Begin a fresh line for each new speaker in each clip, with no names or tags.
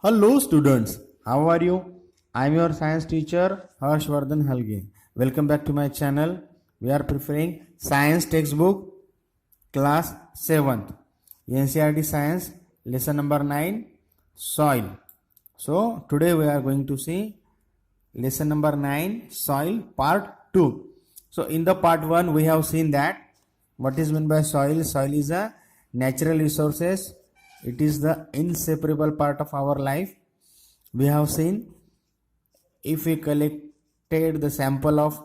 Hello students, how are you? I am your science teacher Harshvardhan Halge. Welcome back to my channel. We are preparing science textbook class 7th NCERT science lesson number 9 soil. So today we are going to see lesson number 9 soil part 2. So in the part 1 we have seen that what is meant by soil. Soil is a natural resources. It is the inseparable part of our life. We have seen if we collected the sample of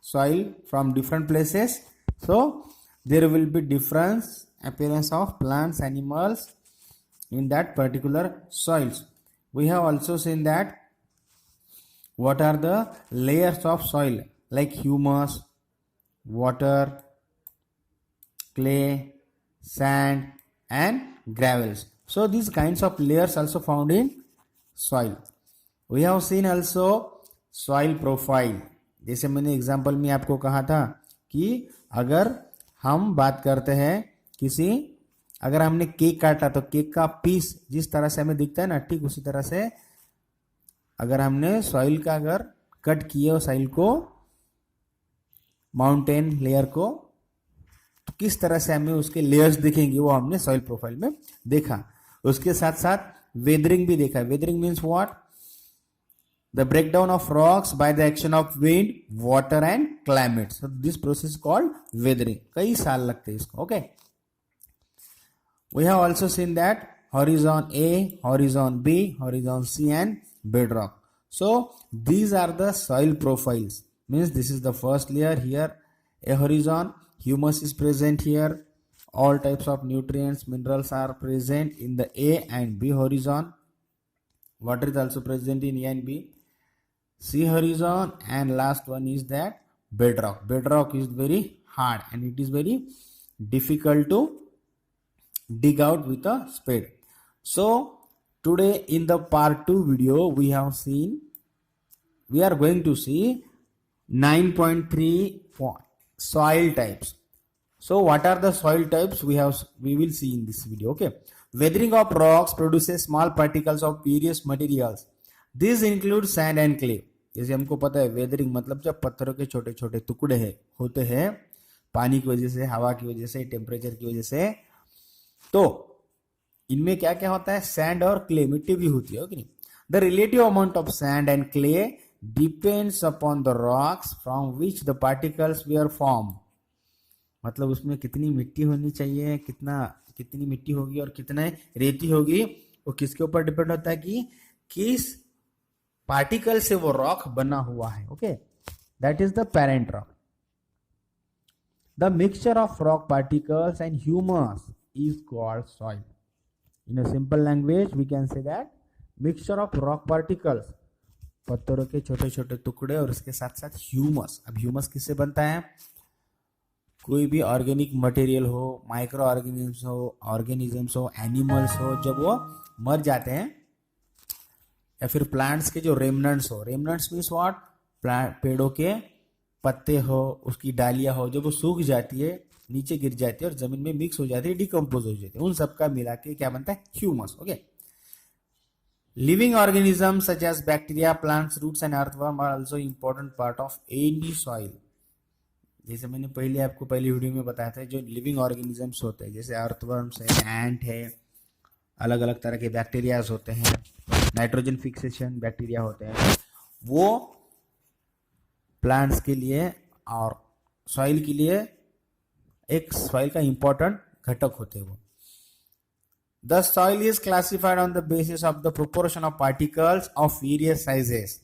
soil from different places, so there will be different appearance of plants, animals in that particular soils. We have also seen that what are the layers of soil, like humus, water, clay, sand and gravels. So these kinds of layers also found in soil. We have seen also soil profile. जैसे मैंने example में आपको कहा था कि अगर हम बात करते हैं किसी, अगर हमने केक काटा तो केक का पीस जिस तरह से हमें दिखता है ना, ठीक उसी तरह से अगर हमने सॉइल का अगर कट किए और सॉइल को, माउंटेन लेयर को, तो किस तरह से हमें उसके लेयर्स दिखेंगे वो हमने सॉइल प्रोफाइल में देखा. उसके साथ साथ वेदरिंग भी देखा. Weathering means what? The breakdown of rocks by the action of wind, water and climate. So this process called weathering. कई साल लगते हैं इसको. Okay, we have also seen that horizon A, horizon B, horizon C and bedrock. So these are the soil profiles. Means this is the first layer. Here a horizon, humus is present here, all types of nutrients, minerals are present in the A and B horizon. Water is also present in A and B. C horizon, and last one is that bedrock. Bedrock is very hard and it is very difficult to dig out with a spade. So today in the part 2 video we are going to see 9.3 soil types. So what are the soil types we will see in this video. Okay, weathering of rocks produces small particles of various materials. These include sand and clay. जैसे हमको पता है weathering मतलब जब पत्थरों के छोटे छोटे टुकड़े होते हैं पानी की वजह से, हवा की वजह से, टेम्परेचर की वजह से, तो इनमें क्या क्या होता है? सैंड और क्ले, मिट्टी भी होती है कि नहीं. The relative amount of sand and clay depends upon the rocks from which the particles were form. मतलब उसमें कितनी मिट्टी होनी चाहिए, कितनी मिट्टी होगी और कितने रेती होगी, वो किसके ऊपर डिपेंड होता है कि किस पार्टिकल से वो रॉक बना हुआ है. Okay, that is the parent rock. The mixture of rock particles and humus is called soil. In a simple language we can say that mixture of rock particles, पत्थरों के छोटे छोटे टुकड़े और उसके साथ साथ ह्यूमस. अब ह्यूमस किससे बनता है? कोई भी ऑर्गेनिक मटेरियल हो, माइक्रो ऑर्गेनिजम्स हो, एनिमल्स हो, जब वो मर जाते हैं, या फिर प्लांट्स के जो रेमनेंट्स हो. Remnants means what? पेड़ों के पत्ते हो, उसकी डालियां हो, जब वो सूख जाती है, नीचे गिर जाती है और जमीन में मिक्स हो जाती है, डिकम्पोज हो जाती है, उन सबका मिला के क्या बनता है? Humus. Okay, living organism such as bacteria, plants, roots and earthworm are also important part of any soil. जैसे मैंने आपको पहली वीडियो में बताया था, जो लिविंग ऑर्गेनिजम्स होते हैं जैसे अर्थवर्म्स है, एंट है, अलग अलग तरह के बैक्टीरियाज होते हैं, नाइट्रोजन फिक्सेशन बैक्टीरिया होते हैं, वो प्लांट्स के लिए और सॉइल के लिए एक सॉइल का इंपॉर्टेंट घटक होते हैं वो. The soil is classified on the basis of the proportion of particles of various sizes.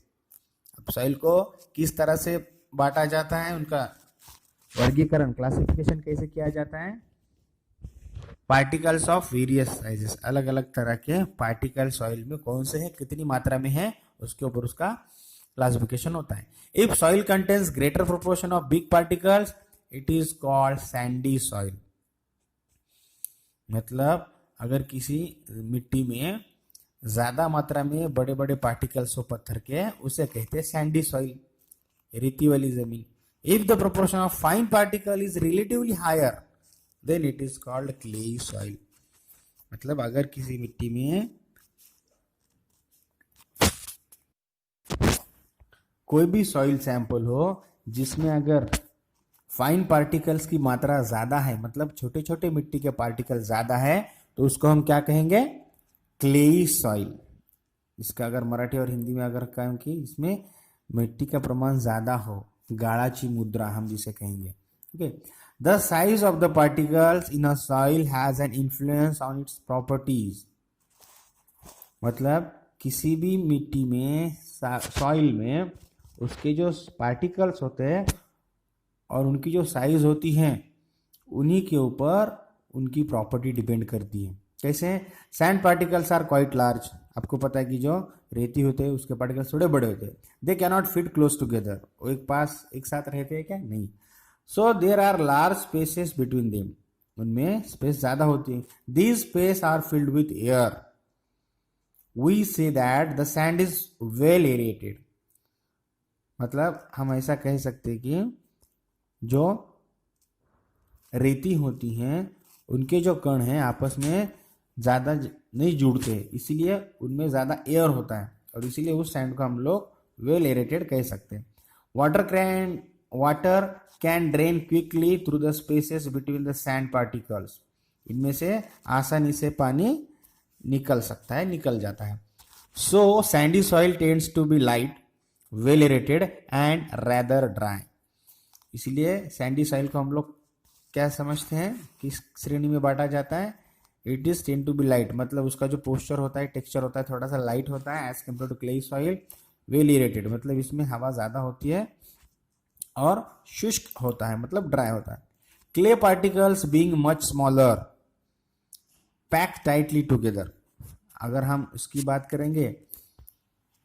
अब सॉइल को किस तरह से बांटा जाता है, उनका वर्गीकरण, क्लासिफिकेशन कैसे किया जाता है? पार्टिकल्स ऑफ वेरियस साइजेस, अलग अलग तरह के पार्टिकल सॉइल में कौन से हैं, कितनी मात्रा में है, उसके ऊपर उसका क्लासिफिकेशन होता है. If soil contains greater proportion of big particles it is called Sandy soil. मतलब अगर किसी मिट्टी में ज्यादा मात्रा में बड़े बड़े पार्टिकल्स हो पत्थर के, उसे कहते हैं सैंडी सॉइल, रेती वाली जमीन. If the proportion of fine particle is relatively higher then it is called clayey soil. मतलब अगर किसी मिट्टी में कोई भी सॉइल सैंपल हो जिसमें अगर फाइन पार्टिकल्स की मात्रा ज्यादा है, मतलब छोटे छोटे मिट्टी के पार्टिकल ज्यादा है, तो उसको हम क्या कहेंगे? Clayey soil. इसका अगर मराठी और हिंदी में अगर कहें कि इसमें मिट्टी का प्रमाण ज्यादा हो, गाळाची मुद्रा हम जिसे कहेंगे। Okay, the size of the particles in a soil has an influence on its properties. मतलब किसी भी मिट्टी में, सॉइल में, उसके जो पार्टिकल्स होते हैं और उनकी जो साइज होती है, उन्हीं के ऊपर उनकी प्रॉपर्टी डिपेंड करती है। कैसे? Sand particles are quite large. आपको पता है कि जो रेती होते हैं उसके पार्टिकल्स थोड़े बड़े होते हैं। They can not fit close together. वो एक साथ रहते हैं क्या? नहीं। So there are large spaces between them. उनमें स्पेस ज्यादा होती है। These space are filled with air. We say that the sand is well aerated. मतलब हम ऐसा कह सकते हैं कि जो रेती होती हैं उनके जो कण हैं आपस में ज़्यादा नहीं जुड़ते, इसीलिए उनमें ज़्यादा एयर होता है और इसीलिए उस सैंड को हम लोग वेल एरेटेड कह सकते हैं। Water can drain quickly through the spaces between the sand particles. इनमें से आसानी से पानी निकल सकता है, निकल जाता है। So sandy soil tends to be light, well aerated and rather dry. इसीलिए सैंडी सॉइल को हम लोग क्या समझते हैं, किस श्रेणी में बांटा जाता है? It is tend to be light, मतलब उसका जो पोस्चर होता है, टेक्सचर होता है, थोड़ा सा लाइट होता है as compare to clayey soil. Well aerated मतलब इसमें हवा ज्यादा होती है और शुष्क होता है, मतलब ड्राई होता है। Clay particles being much smaller pack tightly together. अगर हम इसकी बात करेंगे,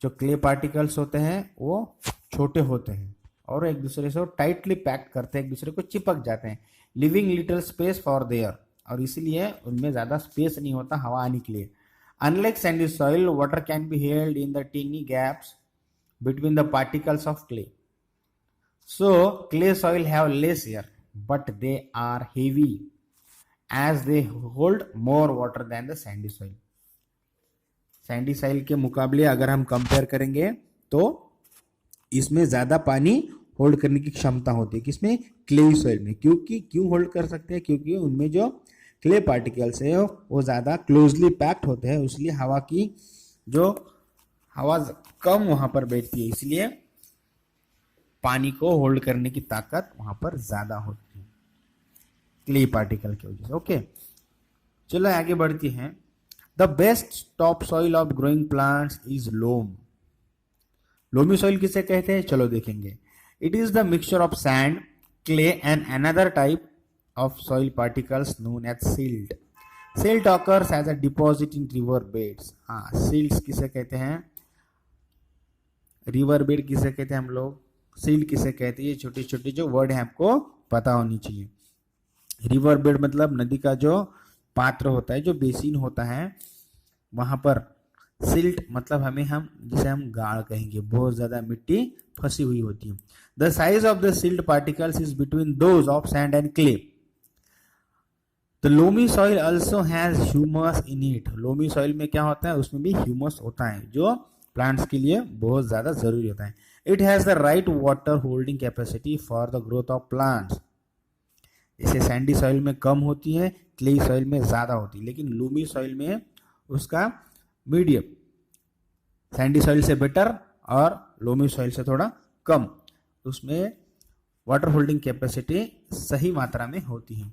जो क्ले पार्टिकल्स होते हैं वो छोटे होते हैं और एक दूसरे से टाइटली पैक करते हैं, एक दूसरे को चिपक जाते हैं। Living little space for their, और इसीलिए उनमें ज्यादा स्पेस नहीं होता हवा आने के लिए। Unlike sandy soil, water can be held in the tiny gaps between the particles of clay. So clay soil have less air but they are heavy as they hold more water than the sandy soil. Sandy soil के मुकाबले अगर हम compare करेंगे तो इसमें ज्यादा पानी hold करने की क्षमता होती है। किसमें? क्ले सॉइल में। क्यों होल्ड कर सकते हैं? क्योंकि उनमें जो क्ले पार्टिकल्स है वो ज्यादा क्लोजली पैक्ड होते हैं, इसलिए हवा कम वहां पर बैठती है, इसलिए पानी को होल्ड करने की ताकत वहां पर ज्यादा होती है क्ले पार्टिकल की वजह से। ओके, चलो आगे बढ़ती हैं। The best top soil of growing plants is loam. Loamy soil किसे कहते हैं? चलो देखेंगे। It is the mixture of sand, clay and another type of soil particles known as silt. Silt occurs as a deposit in river beds. हाँ, silt किसे कहते हैं? River bed किसे कहते हैं हम लोग? सिल्ट किसे कहते हैं? ये छोटी छोटी जो वर्ड है आपको पता होनी चाहिए। रिवर बेड मतलब नदी का जो पात्र होता है, जो बेसिन होता है, वहां पर सिल्ट मतलब जिसे हम गाड़ कहेंगे, बहुत ज्यादा मिट्टी फंसी हुई होती है। The size of the silt particles is between those of sand and clay. The loamy soil also has humus in it. Loamy soil में क्या होता है? उसमें भी ह्यूमस होता है, जो प्लांट्स के लिए बहुत ज्यादा जरूरी होता है। It has the right water holding capacity for the growth of plants. इसे सैंडी सॉइल में कम होती है, क्ले सॉइल में ज्यादा होती है, लेकिन लोमी सॉइल में उसका मीडियम, सैंडी सॉइल से बेटर और लोमी सॉइल से थोड़ा कम, उसमें वाटर होल्डिंग कैपेसिटी सही मात्रा में होती है।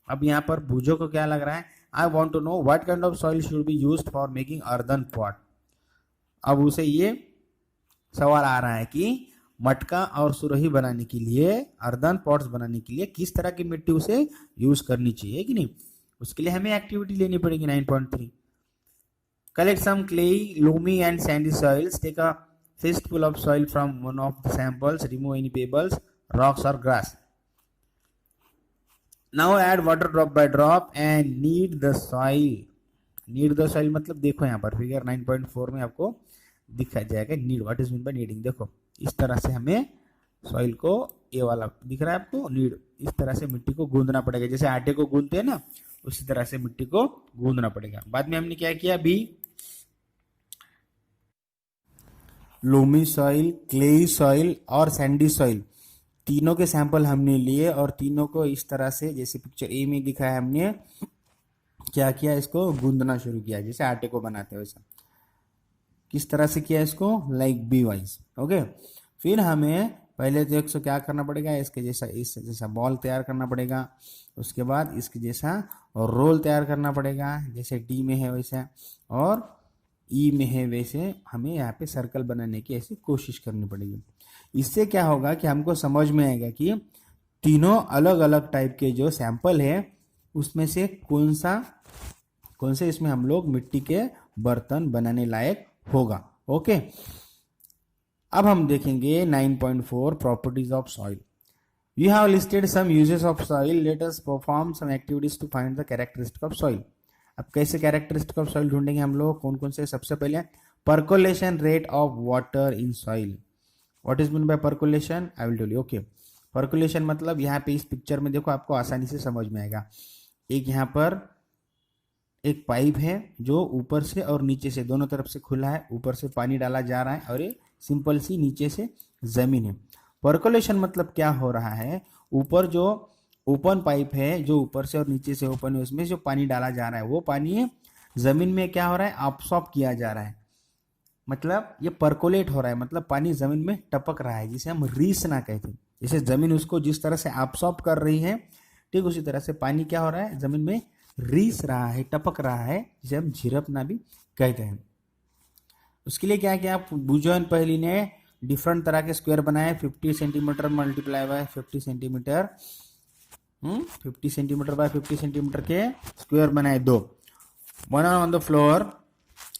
अब यहाँ पर बूझो को क्या लग रहा है? I want to know what kind of soil should be used for making earthen pot. अब उसे ये सवाल आ रहा है कि मटका और सुरही बनाने के लिए, अर्दन पॉट्स बनाने के लिए किस तरह की मिट्टी उसे यूज करनी चाहिए कि नहीं। उसके लिए हमें एक्टिविटी लेनी पड़ेगी 9.3। Collect some clay, loamy and sandy soils. Take a fistful of soil from one of the samples. Remove any pebbles, rocks or grass. Now add water drop by drop and knead the soil. Knead the soil मतलब देखो यहाँ पर figure 9.4 में आपको दिखा जाएगा knead. What is mean by kneading? देखो इस तरह से हमें सॉइल को, ये वाला दिख रहा है आपको नीड, इस तरह से मिट्टी को गूंदना पड़ेगा। जैसे आटे को गूंदते हैं ना, उसी तरह से मिट्टी को गूंदना पड़ेगा। बाद में हमने क्या किया? लोमी सॉइल, क्लेई सॉइल और सैंडी सॉइल, तीनों के सैंपल हमने लिए और तीनों को इस तरह से, जैसे पिक्चर ए में दिखाया, हमने क्या किया, इसको गूंदना शुरू किया, जैसे आटे को बनाते हैं वैसा। किस तरह से किया इसको, लाइक बी वाइज। ओके, फिर हमें पहले तो 100 क्या करना पड़ेगा, इसके जैसा, इस जैसा बॉल तैयार करना पड़ेगा। उसके बाद इसके जैसा रोल तैयार करना पड़ेगा, जैसे डी में है वैसे, और ई में है वैसे हमें यहाँ पे सर्कल बनाने की ऐसी कोशिश करनी पड़ेगी। इससे क्या होगा कि हमको समझ में आएगा कि तीनों अलग अलग टाइप के जो सैंपल है उसमें से कौन से इसमें हम लोग मिट्टी के बर्तन बनाने लायक होगा। ओके, अब हम देखेंगे 9.4 properties of soil. You have listed some uses of soil, let us perform some activities to find the characteristic of soil. अब कैसे कैरेक्टरिस्टिक ऑफ सॉइल ढूंढेंगे हम लोग, कौन कौन से। सबसे पहले percolation rate of water in soil. What is mean by percolation, I will tell you. Okay, percolation मतलब यहाँ पे इस पिक्चर में देखो, आपको आसानी से समझ में आएगा। एक यहाँ पर एक पाइप है जो ऊपर से और नीचे से दोनों तरफ से खुला है, ऊपर से पानी डाला जा रहा है और ये सिंपल सी नीचे से जमीन है। परकोलेशन मतलब क्या हो रहा है, ऊपर जो ओपन पाइप है जो ऊपर से और नीचे से ओपन है, उसमें जो पानी डाला जा रहा है वो पानी जमीन में क्या हो रहा है, अब्सॉर्ब किया जा रहा है। मतलब ये परकोलेट हो रहा है, मतलब पानी जमीन में टपक रहा है, जिसे हम रीसना कहते हैं। जैसे जमीन उसको जिस तरह से अब्सॉर्ब कर रही है, ठीक उसी तरह से पानी क्या हो रहा है, जमीन में रीस रहा है, टपक रहा है, जिसे हम झिरपना भी कहते हैं। उसके लिए क्या किया, बुजोन पहली ने डिफरेंट तरह के स्क्वायर बनाए, 50 centimetre multiply by 50 centimetre, 50 centimetre bye 50 centimetre के स्क्वायर बनाए दो। One on the floor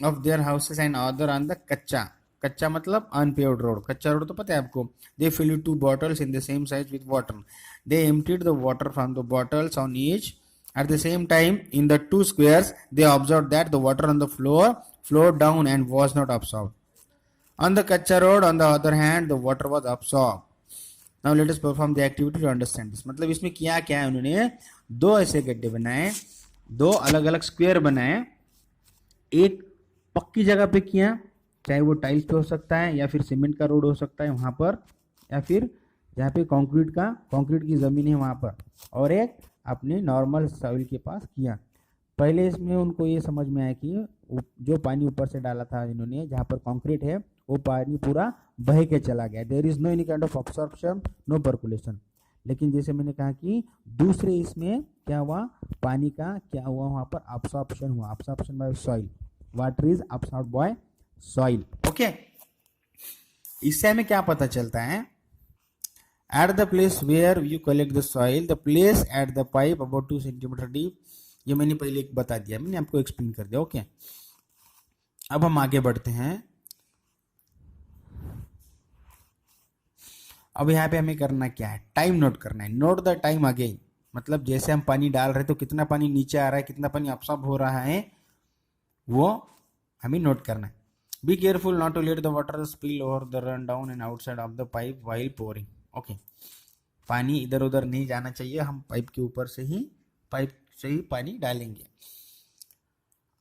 of their houses and other on the कच्चा। कच्चा मतलब अनपेव्ड रोड, कच्चा रोड तो पता है आपको। दे fill 2 bottles in the same size with water. They emptied the water from the bottles on each. At the same time, in the 2 squares, they observed that the water on the floor flowed down and was not absorbed. On the kacha road, on the other hand, the water was absorbed. Now let us perform the activity to understand this. मतलब इसमें किया क्या है, उन्होंने दो ऐसे गड्ढे बनाए, दो अलग अलग स्क्वायर बनाए। एक पक्की जगह पे किया, चाहे वो टाइल्स पे हो सकता है या फिर सीमेंट का रोड हो सकता है वहां पर, या फिर जहाँ पे कंक्रीट की जमीन है वहां पर, और एक अपने नॉर्मल सॉइल के पास किया। पहले इसमें उनको ये समझ में आया कि जो पानी ऊपर से डाला था इन्होंने, जहाँ पर कंक्रीट है वो पानी पूरा बह के चला गया। There is no any kind of absorption, no percolation. लेकिन जैसे मैंने कहा कि दूसरे इसमें क्या हुआ, पानी का क्या हुआ, वहां पर अब्सॉर्प्शन हुआ, absorption by soil. Water is absorbed by soil. Okay, इससे हमें क्या पता चलता है, at the place where you collect the soil, the place at the pipe about 2 centimetre deep. ये मैंने पहले बता दिया, मैंने आपको एक्सप्लेन कर दिया। ओके, अब हम आगे बढ़ते हैं। अब यहाँ पे हमें करना क्या है, टाइम नोट करना है। नोट द टाइम अगेन, मतलब जैसे हम पानी डाल रहे हैं तो कितना पानी नीचे आ रहा है, कितना पानी अब्सॉर्ब हो रहा है, वो हमें नोट करना है। Be careful not to let the water spill over the run down and outside of the pipe while pouring. Okay, पानी इधर उधर नहीं जाना चाहिए, हम पाइप के ऊपर से ही पानी डालेंगे।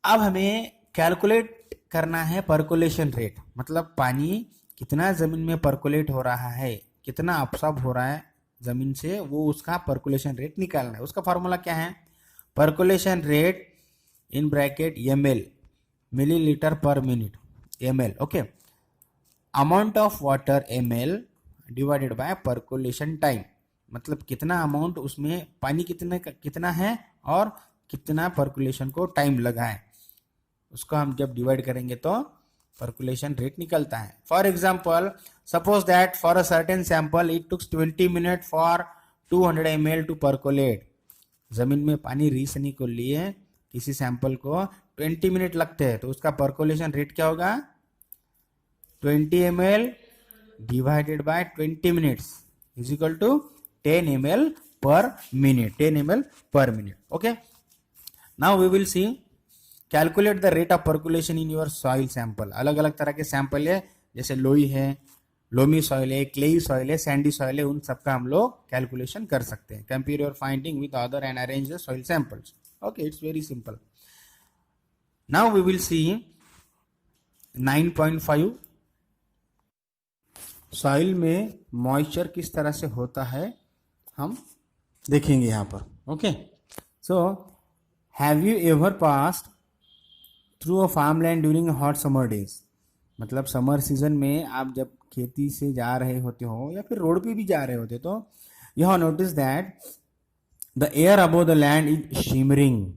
अब हमें कैलकुलेट करना है परकोलेशन रेट, मतलब पानी कितना जमीन में परकोलेट हो रहा है, कितना अब्सॉर्ब हो रहा है जमीन से, वो उसका परकोलेशन रेट निकालना है। उसका फॉर्मूला क्या है, percolation rate in bracket ml, millilitre पर minute, ml। Okay, amount of water ml divided bye percolation time, मतलब कितना अमाउंट उसमें पानी कितना है और कितना परकुलेशन को टाइम लगा है, उसको हम जब डिवाइड करेंगे तो परकुलेशन रेट निकलता है। For example, suppose that for a certain sample it took 20 minute for 200 ml to percolate. जमीन में पानी रीसने को लिए किसी सैंपल को 20 मिनट लगते हैं, तो उसका परकोलेशन रेट क्या होगा, 20 ml divided by 20 minutes is equal to 10 ml per minute, 10 ml per minute. Okay, now we will see calculate the rate of percolation in your soil sample. अलग अलग तरह के सैंपल है, जैसे लोई है, लोमी सॉइल है, क्लेई सॉइल है, सैंडी सॉइल है, उन सबका हम लोग कैलकुलेशन कर सकते हैं। Compare your finding with other and arrange the soil samples. Okay, it's very simple. Now we will see 9.5 soil में मॉइस्चर किस तरह से होता है हम देखेंगे यहाँ पर। Okay, so have you ever passed through a farmland during hot summer days? मतलब समर सीजन में आप जब खेती से जा रहे होते हो या फिर रोड पे भी जा रहे होते तो you have notice that the air above the land is shimmering.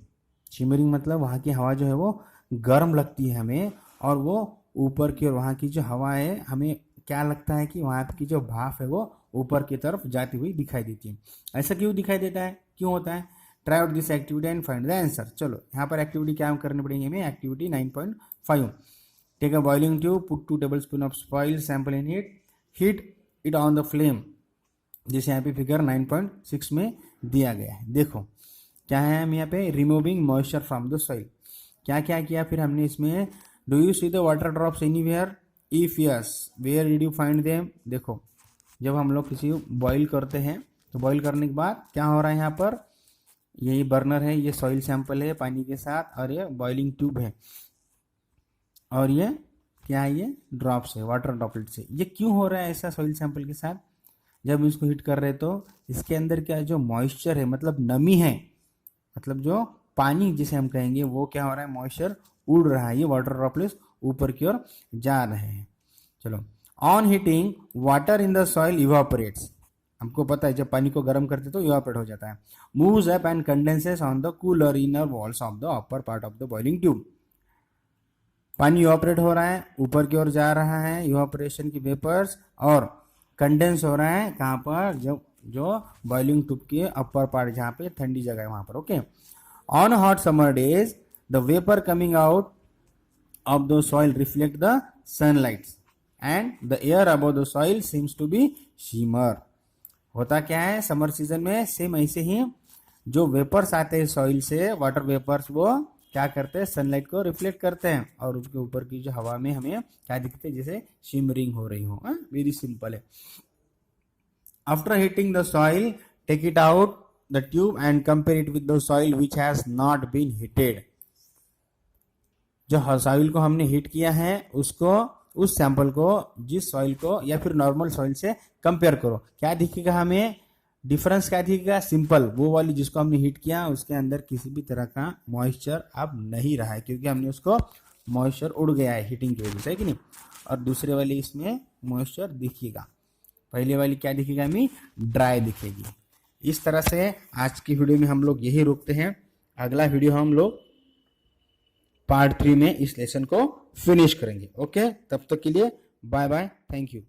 Shimmering मतलब वहाँ की हवा जो है वो गर्म लगती है हमें, और वो ऊपर की और वहाँ की जो हवा है हमें क्या लगता है कि वहाँ की जो भाप है वो ऊपर की तरफ जाती हुई दिखाई देती है। ऐसा क्यों दिखाई देता है, क्यों होता है? Try out this activity and find the answer. चलो यहाँ पर एक्टिविटी क्या करनी पड़ेगी हमें? Activity 9.5, take a boiling tube, put 2 tablespoon of soil sample in it, heat it on the flame, जैसे यहाँ पे फिगर 9.6 में दिया गया है। देखो क्या है हम यहाँ पे, removing moisture from the soil. क्या क्या किया फिर हमने इसमें? Do you see the water drops anywhere? If yes, where did you find them? देखो जब हम लोग किसी बॉईल करते हैं तो बॉईल करने के बाद क्या हो रहा है यहाँ पर, यही बर्नर है, ये सॉइल सैंपल है पानी के साथ, और ये बॉइलिंग ट्यूब है, और ये क्या है, ये ड्रॉप्स है, वाटर ड्रॉपलेट से। ये क्यों हो रहा है ऐसा सॉइल सैंपल के साथ? जब इसको हीट कर रहे तो इसके अंदर क्या जो मॉइस्चर है, मतलब नमी है, मतलब जो पानी जिसे हम कहेंगे, वो क्या हो रहा है, मॉइस्चर उड़ रहा है, ये वाटर ड्रॉपलेट्स ऊपर की ओर जा रहे हैं। चलो, on heating water in the soil evaporates. हमको पता है जब पानी को गर्म करते तो इवापोरेट हो जाता है। Moves up and condenses on the cooler inner walls of the upper part of the boiling tube. पानी इवापोरेट हो रहा है, ऊपर की ओर जा रहा है, इवापोरेशन की वेपर्स, और कंडेंस हो रहा है कहाँ पर, जो बॉइलिंग ट्यूब के अपर पार्ट, जहाँ पे ठंडी जगह है वहां पर। Okay, on hot summer days the vapour coming out of the soil reflect the sunlight and the air above the soil seems to be shimmer. होता क्या है समर सीजन में, सेम ऐसे ही जो वेपर्स आते हैं सॉइल से, वाटर वेपर्स, वो क्या करते हैं, सनलाइट को रिफ्लेक्ट करते हैं, और उसके ऊपर की जो हवा में हमें क्या दिखते हैं, जैसे शिमरिंग हो रही हो। वेरी सिंपल है। After heating the soil, take it out the tube and compare it with the soil which has not been heated. जो सॉइल को हमने हीट किया है उसको, उस सैंपल को, जिस सॉइल को या फिर नॉर्मल सॉइल से कंपेयर करो। क्या दिखेगा हमें डिफरेंस, क्या दिखेगा? सिंपल, वो वाली जिसको हमने हीट किया उसके अंदर किसी भी तरह का मॉइस्चर अब नहीं रहा है, क्योंकि हमने उसको, मॉइस्चर उड़ गया है हीटिंग की वजह से, है कि नहीं? और दूसरे वाली इसमें मॉइस्चर दिखेगा, पहले वाली क्या दिखेगा हमें, ड्राई दिखेगी। इस तरह से आज की वीडियो में हम लोग यही रोकते हैं। अगला वीडियो हम लोग पार्ट 3 में इस लेसन को फिनिश करेंगे। ओके, तब तक के लिए बाय बाय, थैंक यू।